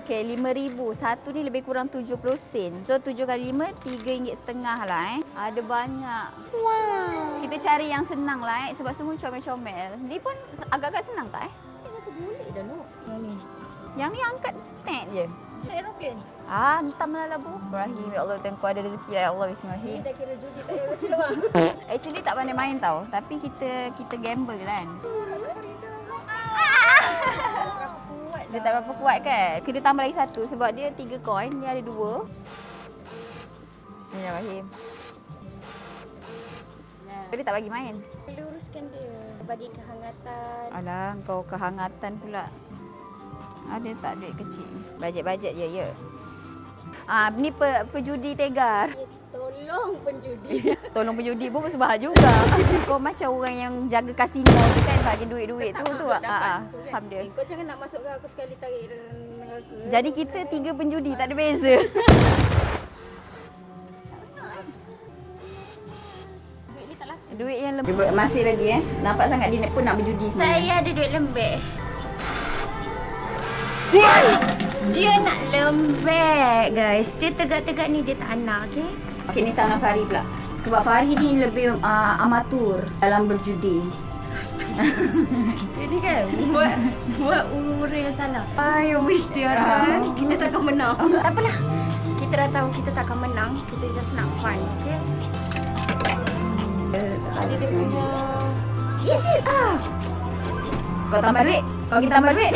Okey, RM5,000. Satu ni lebih kurang 70 sen. So 7 kali 5, RM3.50 lah Ada banyak. Wow. Kita cari yang senang lah sebab semua comel-comel. Ni pun agak-agak senang tak Itu boleh dah lu. Yang ni angkat stand je. Aeroplane. Hentamlah lah bu. Rahim, ya Allah, tengku ada rezeki lah ya Allah. Bismillahirrahmanirrahim. Ini dah kira judi tak payah baca doa. Actually tak pandai main tau. Tapi kita gamble je kan. Dia tak berapa kuat kan. Kita tambah lagi satu sebab dia 3 coin. Dia ada 2. Bismillahirrahmanirrahim. Dia tak bagi main. Luruskan dia. Bagi kehangatan. Alah, kau kehangatan pula. Ada tak duit kecil? Bajet-bajet je, ya. Ni pejudi tegar. Tolong penjudi. Tolong penjudi pun bersebahaya juga. Kau macam orang yang jaga kasino tu kan, bagi duit-duit tu. Faham dia. Kau jangan nak masukkan aku sekali tarik neraka. Jadi kita 3 penjudi, tak ada beza. Duit ni tak laku. Duit yang lembek. Masih lagi Nampak sangat dia pun nak berjudi. Saya ada duit lembek. Dia nak lembek guys. Dia tegak-tegak ni dia tak nak, okey? Okey, ni tangan Fahri pula. Sebab Fahri ni lebih amatur dalam berjudi. Jadi kan buat umur yang salah. I wish dia kan kita takkan menang. Tak apalah. Kita dah tahu kita takkan menang. Kita just nak fun, okey? Ada dia punya. Yes, Kau tambah duit? Kau kita tambah duit?